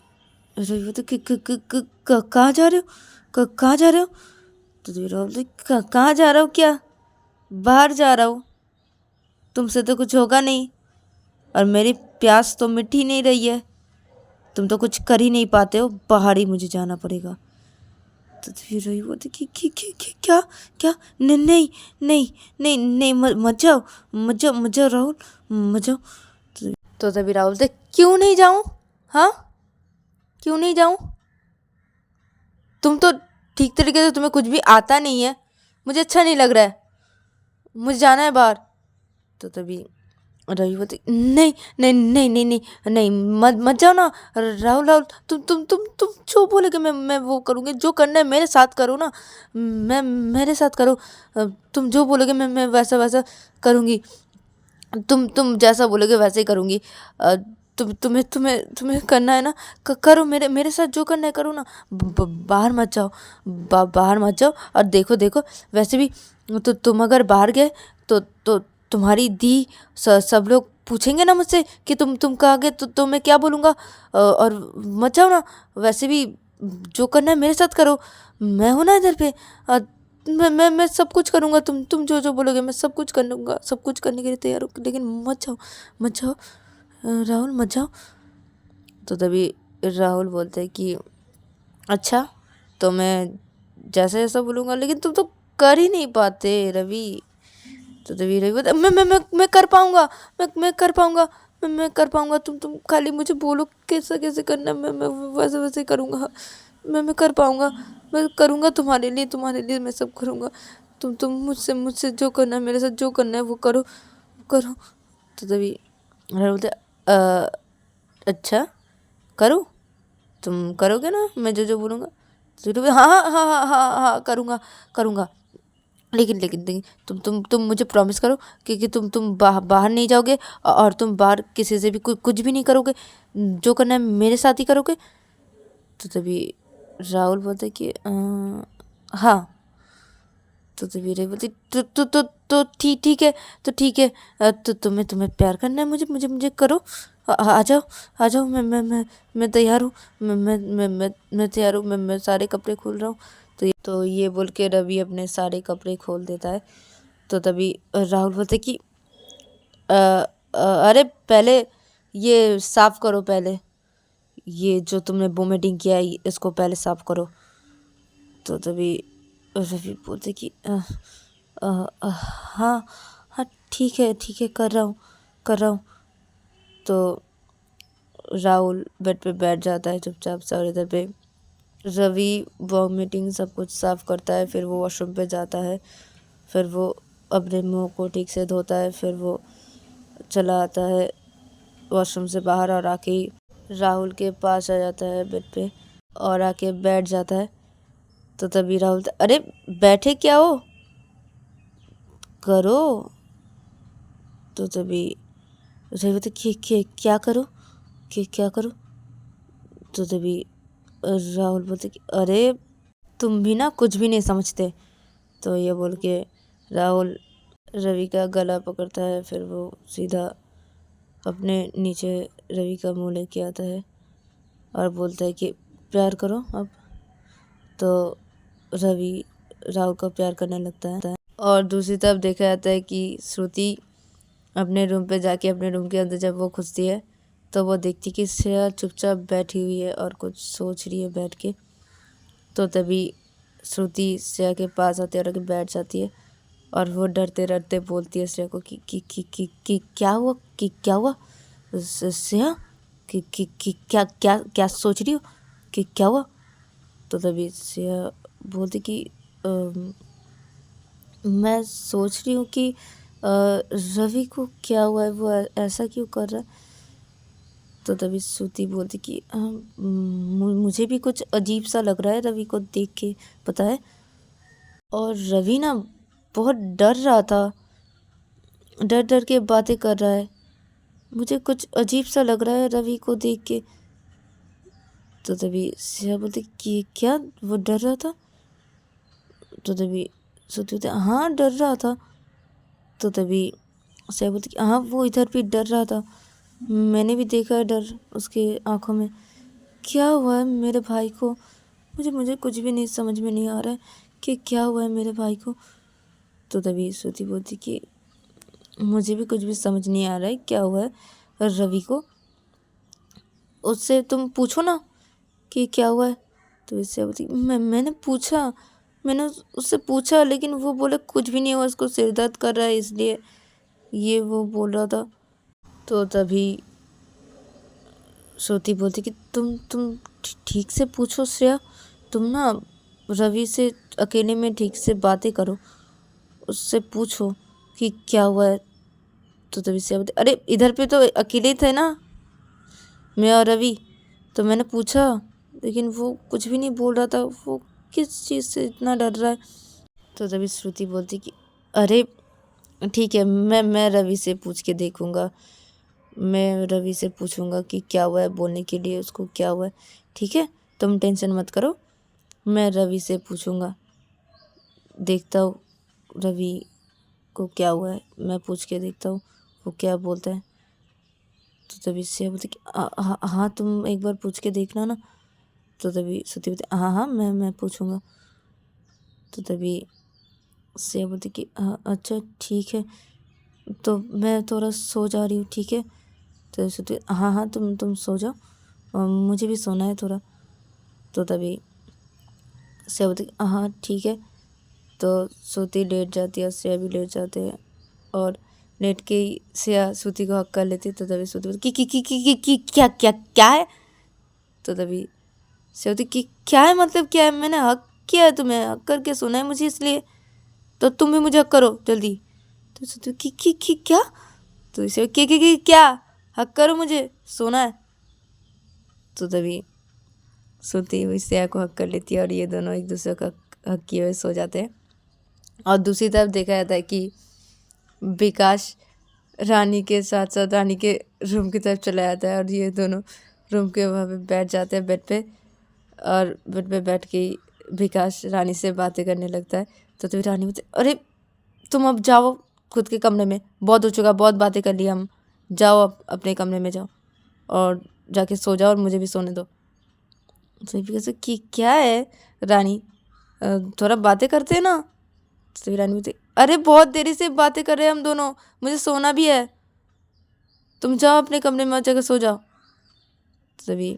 रवि बोलते कहाँ जा रहे हो, कहाँ जा रहे हो? तो तभी राहुल बोलते कहाँ जा रहा हो? क्या, बाहर जा रहा हूँ, तुमसे तो कुछ होगा नहीं और मेरी प्यास तो मिट ही नहीं रही है, तुम तो कुछ कर ही नहीं पाते हो, बाहर ही मुझे जाना पड़ेगा। तो फिर रही बोलती कि क्या क्या? नहीं नहीं नहीं नहीं नहीं, मत जाओ, मत जाओ, मत जाओ राहुल, मत जाओ। तो तभी राहुल बोलते क्यों नहीं जाऊँ? हाँ, क्यों नहीं जाऊँ? तुम तो ठीक तरीके से, तुम्हें कुछ भी आता नहीं है, मुझे अच्छा नहीं लग रहा है, मुझे जाना है बाहर। तो तभी रवि बोलते नहीं नहीं नहीं नहीं नहीं नहीं, मत मत जाओ ना राहुल, राहुल तुम जो बोलोगे मैं वो करूँगी, जो करना है मेरे साथ करो ना, मैं मेरे साथ करो, तुम जो बोलोगे मैं वैसा वैसा करूँगी, तुम जैसा बोलोगे वैसे ही करूँगी। तुम्हें तुम्हें तुम्हें करना है ना, करो, मेरे मेरे साथ जो करना है करो ना, बाहर मत जाओ, बाहर मत जाओ। और देखो देखो, वैसे भी तो तुम अगर बाहर गए तो तुम्हारी दी सब लोग पूछेंगे ना मुझसे कि तुम कहाँ गए, तो मैं क्या बोलूँगा? और मत जाओ ना, वैसे भी जो करना है मेरे साथ करो, मैं हूँ ना इधर पे। मैं सब कुछ करूँगा, तुम जो जो बोलोगे मैं सब कुछ कर लूँगा, सब कुछ करने के लिए तैयार हूँ, लेकिन मत जाओ राहुल, मत जाओ। तो तभी राहुल बोलते हैं कि अच्छा, तो मैं जैसा जैसा बोलूँगा, लेकिन तुम तो कर ही नहीं पाते रवि। तो तभी रवि बोलता मैं कर पाऊँगा, मैं कर पाऊँगा, मैं कर पाऊँगा, तुम खाली मुझे बोलो कैसा कैसे करना है, मैं वैसे वैसे करूँगा, मैं कर पाऊँगा, मैं करूँगा तुम्हारे लिए मैं सब करूँगा। तुम मुझसे मुझसे जो करना है, मेरे साथ जो करना है वो करो करो। तो तभी राहुल बोलते अच्छा करूँ, तुम करोगे ना मैं जो जो बोलूँगा? तो हाँ हाँ हाँ हाँ हाँ हाँ करूँगा करूँगा, लेकिन तुम मुझे प्रॉमिस करो कि तुम बाहर नहीं जाओगे, और तुम बाहर किसी से भी कुछ भी नहीं करोगे, जो करना है मेरे साथ ही करोगे। तो तभी राहुल बोलते कि हाँ। तो तभी रे बोलती तो ठीक है, तो ठीक है, तो तुम्हें प्यार करना है मुझे मुझे मुझे करो, आ जाओ आ जाओ, मैं तैयार हूँ, मैं तैयार हूँ, मैं सारे कपड़े खोल रहा हूँ। तो ये बोल के रवि अपने सारे कपड़े खोल देता है। तो तभी राहुल बोलते कि अरे पहले ये साफ करो, पहले ये जो तुमने वोमिटिंग किया है इसको पहले साफ करो। तो तभी रवि बोलते कि हाँ हाँ ठीक है कर रहा हूँ। तो राहुल बेड पे बैठ जाता है चुपचाप से, और इधर पे रवि वॉमिटिंग सब कुछ साफ करता है, फिर वो वॉशरूम पे जाता है, फिर वो अपने मुंह को ठीक से धोता है, फिर वो चला आता है वॉशरूम से बाहर, और आके ही राहुल के पास आ जाता है बेड पे और आके बैठ जाता है। तो तभी राहुल अरे बैठे क्या हो, करो। तो तभी रवि बोलते कि क्या करो, कि क्या करो। तो तभी राहुल बोलते कि अरे तुम भी ना कुछ भी नहीं समझते। तो ये बोल के राहुल रवि का गला पकड़ता है, फिर वो सीधा अपने नीचे रवि का मुंह लेके आता है और बोलता है कि प्यार करो अब। तो रवि राहुल को प्यार करने लगता है। और दूसरी तरफ देखा जाता है कि श्रुति अपने रूम पे जाके अपने रूम के अंदर जब वो घुसती है तो वो देखती कि श्रेया चुपचाप बैठी हुई है और कुछ सोच रही है बैठ के। तो तभी श्रुति श्रेया के पास आती है और आके बैठ जाती है, और वो डरते डरते बोलती है श्रेया को कि क्या हुआ, कि क्या हुआ श्रेया, कि क्या क्या क्या सोच रही हो, कि क्या हुआ। तो तभी श्रेया बोलती कि मैं सोच रही हूँ कि रवि को क्या हुआ है, वो ऐसा क्यों कर रहा है। तो तभी श्रुति बोलती कि मुझे भी कुछ अजीब सा लग रहा है रवि को देख के, पता है। और रवि ना बहुत डर रहा था, डर डर के बातें कर रहा है, मुझे कुछ अजीब सा लग रहा है रवि को देख के। तो तभी श्रेया बोलती कि क्या वो डर रहा था। तो तभी श्रुति बोलती हाँ डर रहा था। तो तभी श्रेया बोलती हाँ वो इधर भी डर रहा था, मैंने भी देखा है डर उसके आंखों में। क्या हुआ है मेरे भाई को, मुझे मुझे कुछ भी नहीं समझ में नहीं आ रहा है कि क्या हुआ है मेरे भाई को। तो तभी श्रुति बोलती कि मुझे भी कुछ भी समझ नहीं आ रहा है क्या हुआ है रवि को, उससे तुम पूछो ना कि क्या हुआ है। तो इससे बोलती मैंने उससे पूछा, लेकिन वो बोले कुछ भी नहीं हुआ, उसको सिर दर्द कर रहा है इसलिए ये वो बोल रहा था। तो तभी श्रुति बोलती कि तुम ठीक से पूछो श्रेया, तुम ना रवि से अकेले में ठीक से बातें करो, उससे पूछो कि क्या हुआ है। तो तभी श्रेया बोलती अरे इधर पे तो अकेले थे ना मैं और रवि, तो मैंने पूछा लेकिन वो कुछ भी नहीं बोल रहा था, वो किस चीज़ से इतना डर रहा है। तो तभी श्रुति बोलती कि अरे ठीक है, मैं रवि से पूछ के देखूँगा, मैं रवि से पूछूंगा कि क्या हुआ है, बोलने के लिए उसको क्या हुआ है। ठीक है, तुम टेंशन मत करो, मैं रवि से पूछूंगा, देखता हूँ रवि को क्या हुआ है, मैं पूछ के देखता हूँ वो क्या बोलता है। तो तभी से बोलती कि हाँ तुम एक बार पूछ के देखना ना। तो तभी श्रुति बोलती हाँ हाँ मैं पूछूंगा। तो तभी श्रेया बोलती कि अच्छा ठीक है, तो मैं थोड़ा सो जा रही हूँ, ठीक है। तो श्रुति हाँ हाँ तुम सो जाओ, मुझे भी सोना है थोड़ा। तो तभी श्रेया बोलती हाँ ठीक है। तो श्रुति लेट जाती है, श्रेया भी लेट जाते हैं और लेट के ही श्रेया श्रुति को हक कर लेती है। तो तभी श्रुति बोलती कि क्या क्या क्या है। तो तभी श्रेया बोलती कि क्या है मतलब क्या है, मैंने हक किया है तुम्हें, हक करके सोना है मुझे इसलिए, तो तुम भी मुझे हक करो जल्दी। तो श्रुति कि क्या। तो इसे कि क्या, हक करो मुझे, सोना है। तो तभी श्रुति श्रेया को हक कर लेती है और ये दोनों एक दूसरे का हक किए हुए सो जाते हैं। और दूसरी तरफ देखा जाता है कि विकास रानी के साथ साथ रानी के रूम की तरफ चला जाता है और ये दोनों रूम के वहाँ पे बैठ जाते हैं बेड पे। और बेड पे बैठ के ही विकास रानी से बातें करने लगता है। तो तभी रानी बोलती अरे तुम अब जाओ खुद के कमरे में, बहुत हो चुका, बहुत बातें कर ली हम, जाओ अब अपने कमरे में जाओ और जाके सो जाओ और मुझे भी सोने दो। तो विकास कि क्या है रानी, थोड़ा बातें करते हैं ना। तो रानी बोलती अरे बहुत देरी से बातें कर रहे हैं हम दोनों, मुझे सोना भी है, तुम जाओ अपने कमरे में जाकर सो जाओ। तो तभी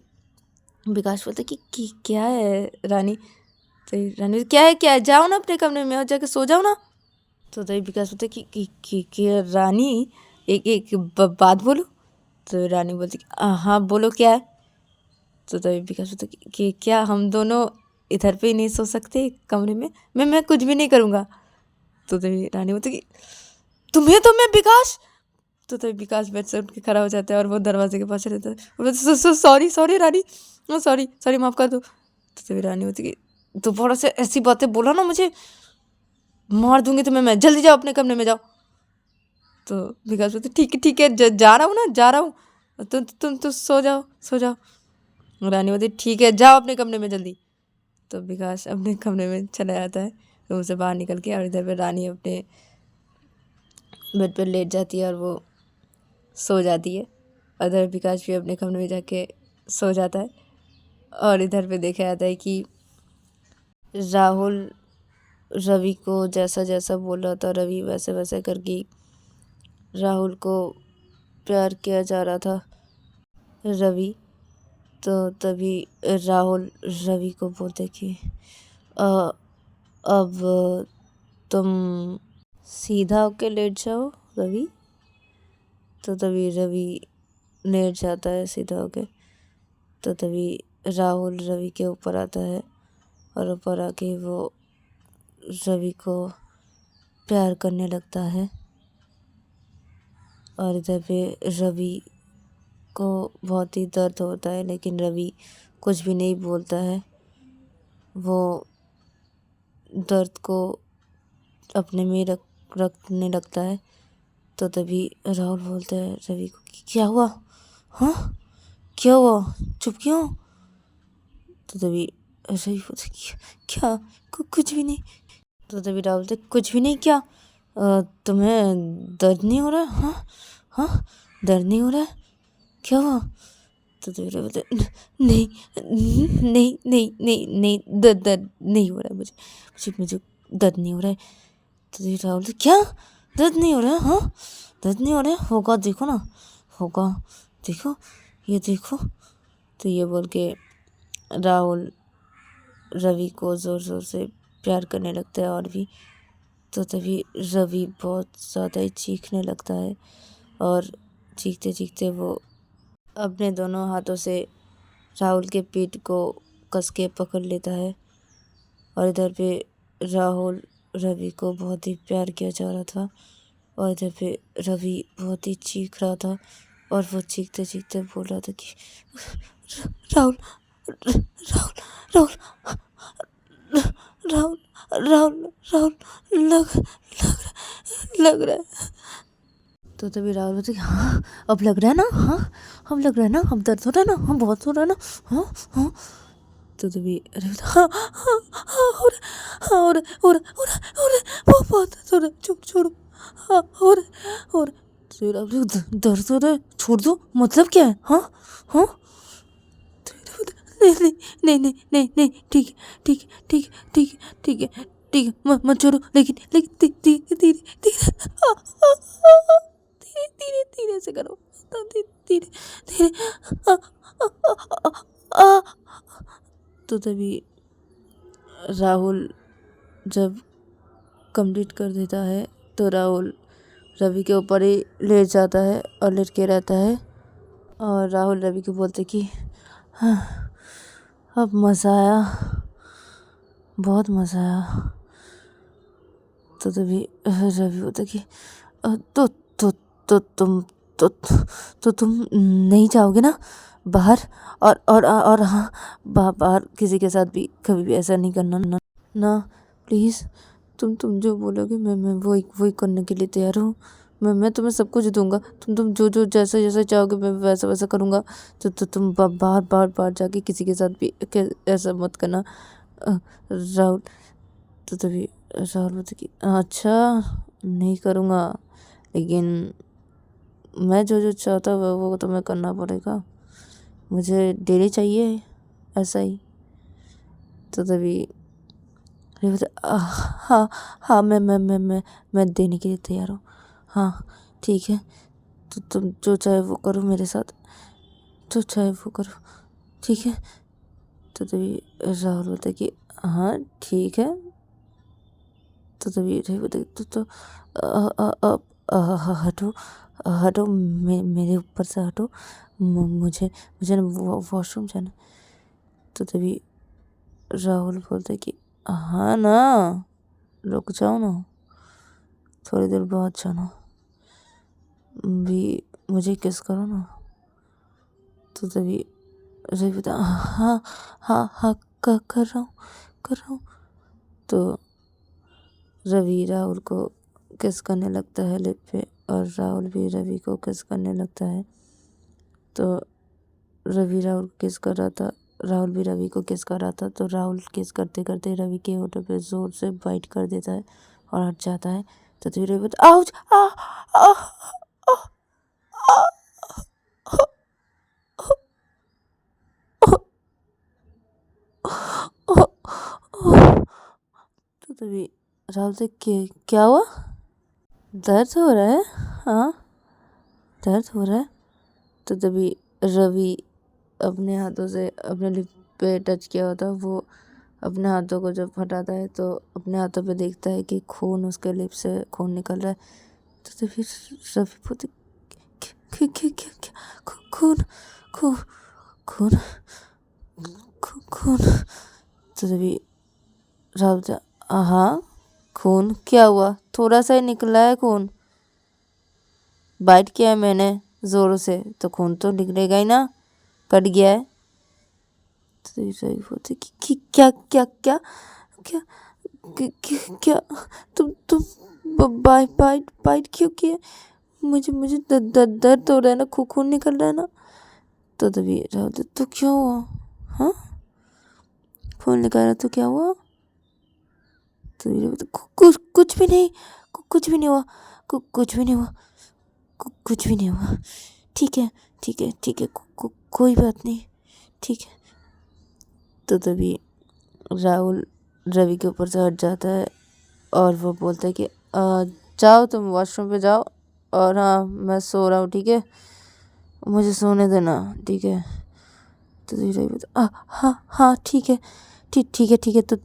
विकास बोलता कि क्या है रानी। तो रानी क्या है जाओ ना अपने कमरे में और जाके सो जाओ ना। तो तभी विकास बोलता कि रानी एक बात बोलो। तो रानी बोलती हाँ बोलो क्या है। तो तभी विकास बोलता कि क्या हम दोनों इधर पे ही नहीं सो सकते कमरे में, मैं कुछ भी नहीं करूँगा। तो तभी रानी बोलती कि तुम्हें तो मैं विकास। तो तभी विकास बेड से उठ के खड़ा हो जाता है और वो दरवाजे के पास रहता है। सॉरी रानी, सॉरी माफ़ कर दो। तो तभी रानी होती कि दोबारा से ऐसी बातें बोला ना मुझे मार दूंगी तुम्हें मैं, जल्दी जाओ अपने कमरे में जाओ। तो विकास बोलते ठीक है जा रहा हूँ ना, जा रहा हूँ, तुम सो जाओ। रानी बोलती ठीक है जाओ अपने कमरे में जल्दी। तो विकास अपने कमरे में चला जाता है रूम से बाहर निकल के और इधर पे रानी अपने बेड पर लेट जाती है और वो सो जाती है। उधर विकास भी अपने कमरे में जाके सो जाता है। और इधर पे देखा जाता है कि राहुल रवि को जैसा जैसा बोल रहा था, रवि वैसे वैसे करके राहुल को प्यार किया जा रहा था रवि। तो तभी राहुल रवि को बोलते कि अब तुम सीधा होके लेट जाओ रवि। तो तभी रवि लेट जाता है सीधा होके। तो तभी राहुल रवि के ऊपर आता है और ऊपर आके वो रवि को प्यार करने लगता है। और इधर पे रवि को बहुत ही दर्द होता है लेकिन रवि कुछ भी नहीं बोलता है, वो दर्द को अपने में रखने लगता है। तो तभी राहुल बोलता है रवि को कि क्या हुआ, हाँ क्या हुआ, चुप क्यों। तो तभी रवि बोलता क्या कुछ भी नहीं। तो तभी राहुल बोलते कुछ भी नहीं क्या, तुम्हें दर्द नहीं हो रहा है, हाँ दर्द नहीं हो रहा है, क्या हुआ। तो तभी राहुल बोलते नहीं दर्द नहीं हो रहा है, मुझे दर्द नहीं हो रहा है। तो तभी राहुल बोलते क्या दर्द नहीं हो रहा है, हाँ दर्द नहीं हो रहा है, होगा देखो ना, होगा देखो, ये देखो। तो ये बोल के राहुल रवि को ज़ोर ज़ोर से प्यार करने लगता है और भी। तो तभी रवि बहुत ज़्यादा ही चीखने लगता है और चीखते चीखते वो अपने दोनों हाथों से राहुल के पीठ को कस के पकड़ लेता है। और इधर पे राहुल रवि को बहुत ही प्यार किया जा रहा था और इधर पे रवि बहुत ही चीख रहा था और वो चीखते चीखते बोल रहा था कि राहुल राहुल राहुल राहुल राहुल राहुल लग लग रहा है। तो तभी राहुल बोलते हाँ अब लग रहा है ना, हाँ अब लग रहा है ना, अब दर्द हो रहा है ना, हाँ बहुत हो रहा है ना, हाँ। तो तभी अरे हाँ हो रहा वो बहुत दर्द हो रहा है, छोड़ो हाँ हो रहा। तो राहुल दर्द हो रहा है, छोड़ दो, मतलब क्या है, हाँ नहीं ठीक है ठीक है, मत छोड़ो, लेकिन लेकिन धीरे धीरे धीरे धीरे धीरे धीरे से करो, धीरे धीरे धीरे। तो तभी राहुल जब कंप्लीट कर देता है तो राहुल रवि के ऊपर ही लेट जाता है और लेट के रहता है। और राहुल रवि को बोलते कि हाँ, अब मज़ा आया, बहुत मज़ा आया। तो तभी रवि बोलता कि तो तो तो तुम तो तुम नहीं जाओगे ना बाहर? और हाँ, बाहर किसी के साथ भी कभी भी ऐसा नहीं करना ना प्लीज़। तुम जो बोलोगे मैं वही करने के लिए तैयार हूँ। मैं तुम्हें सब कुछ दूंगा। तुम जो जैसा चाहोगे मैं वैसा करूँगा। तो तुम बाहर जाके किसी के साथ भी ऐसा मत करना राहुल। तो तभी राहुल बोलते कि अच्छा नहीं करूँगा, लेकिन मैं जो चाहता हूँ वो तो मैं करना पड़ेगा, मुझे डेली चाहिए ऐसा ही। तो तभी हाँ हाँ, मैं देने के लिए तैयार हूँ। हाँ ठीक है, तो तुम जो चाहे वो करो मेरे साथ, जो चाहे वो करो, ठीक है। तो तभी राहुल बोलता कि हाँ ठीक है। तो तभी राहुल बोलता तो हटो हटो, मेरे ऊपर से हटो, मुझे ना वॉशरूम जाना। तो तभी राहुल बोलता कि हाँ ना, रुक जाओ ना, थोड़ी देर बाद जाना, भी मुझे किस करो ना। तो तभी रवि बता हाँ हाँ हाँ कर रहा हूँ। तो रवि राहुल को किस करने लगता है लिप पे, और राहुल भी रवि को किस करने लगता है। तो रवि राहुल को किस कर रहा था, राहुल भी रवि को किस कर रहा था। तो राहुल किस करते करते रवि के होठों पे जोर से बाइट कर देता है और हट जाता है। तो तभी रवि बोलता आउच आ आ आ आ तो तभी राहुल से क्या हुआ, दर्द हो रहा है? हाँ दर्द हो रहा है। तो तभी रवि अपने हाथों से अपने लिप पे टच किया होता है, वो अपने हाथों को जब हटाता है तो अपने हाथों पे देखता है कि खून, उसके लिप से खून निकल रहा है। तो तभी रवि बोलते क्या खून खून खून खून। तो तभी राहुल बोलता हाँ खून क्या हुआ, थोड़ा सा ही निकला है खून, बाइट किया है मैंने ज़ोरों से तो खून तो निकलेगा ही ना, कट गया है। तो रवि बोलते कि क्या क्या क्या क्या क्या तुम बाइट क्यों किए, मुझे दर्द हो रहा है ना, खून निकल रहा है ना। तो तभी राहुल तो क्या हुआ, हाँ खून निकल रहा तो क्या हुआ। तो कुछ भी नहीं, कुछ भी नहीं हुआ, कुछ भी नहीं हुआ, कुछ भी नहीं हुआ, ठीक है कोई बात नहीं, ठीक है। तो तभी राहुल रवि के ऊपर से हट जाता है और वो बोलता है कि जाओ तुम वॉशरूम पे जाओ, और हाँ मैं सो रहा हूँ, ठीक है, मुझे सोने देना, ठीक है। तो तभी रवि बोलता हाँ हाँ ठीक है ठीक है, तो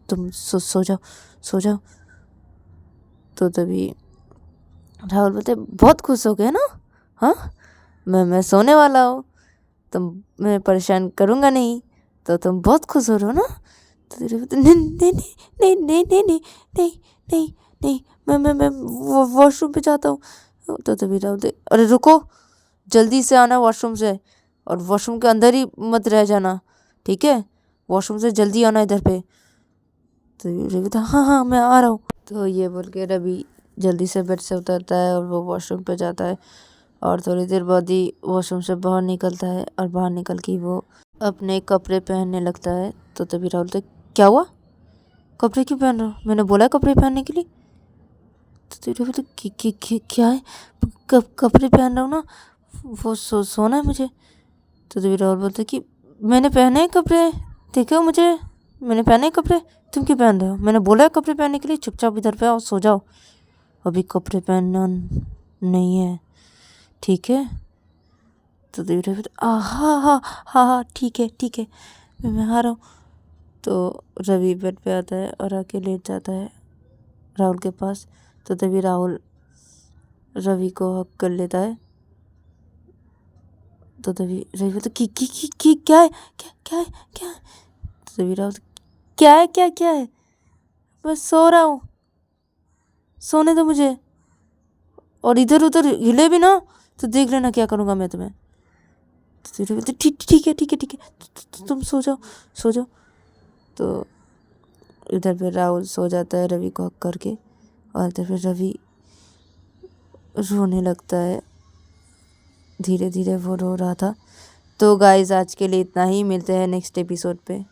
तुम सो जाओ। तो तभी राहुल बोलते बहुत खुश हो गए ना, हाँ मैं सोने वाला हूँ, तुम मैं परेशान करूँगा नहीं, तो तुम बहुत खुश हो रहे हो ना। तो तेरे बोलते नहीं, मैं वॉशरूम पे जाता हूँ। तो तभी राहुल बोलते अरे रुको, जल्दी से आना वॉशरूम से, और वॉशरूम के अंदर ही मत रह जाना, ठीक है, वॉशरूम से जल्दी आना इधर पे। तो रवि बोलता हाँ मैं आ रहा हूँ। तो ये बोल के रवि जल्दी से बेड से उतरता है और वो वॉशरूम पे जाता है, और थोड़ी देर बाद ही वॉशरूम से बाहर निकलता है, और बाहर निकल के वो अपने कपड़े पहनने लगता है। तो तभी राहुल बोलते क्या हुआ, कपड़े क्यों पहन रहे हो, मैंने बोला है कपड़े पहनने के लिए। तो तेरे बोलते क्या है, कपड़े पहन रहा हूँ ना, वो सोना है मुझे। तो तभी राहुल बोलते कि मैंने पहने हैं कपड़े, देखो मुझे मैंने पहने कपड़े, तुम क्यों पहन रहे हो? मैंने बोला है कपड़े पहनने के लिए, चुपचाप इधर पे आओ, सो जाओ। अभी कपड़े पहनना नहीं है, ठीक है? तो देवी रवि हाँ हाँ हाँ हाँ ठीक है ठीक है, मैं आ रहा हूँ। तो रवि बेड पे आता है और आके लेट जाता है राहुल के पास। तो तभी राहुल रवि को हक कर लेता है। तो तभी रवि बोलता की क्या है, क्या है क्या है? तो तभी राहुल क्या है क्या है, बस सो रहा हूँ, सोने दो मुझे, और इधर उधर हिले भी ना तो देख लेना क्या करूँगा मैं तुम्हें। तो रवि बोलता ठीक है ठीक है ठीक है, तुम सो जाओ सो जाओ। तो इधर पे राहुल सो जाता है रवि को हक करके, और इधर पे रवि रोने लगता है। धीरे धीरे वो रो रहा था। तो गाइस आज के लिए इतना ही, मिलते हैं नेक्स्ट एपिसोड पे।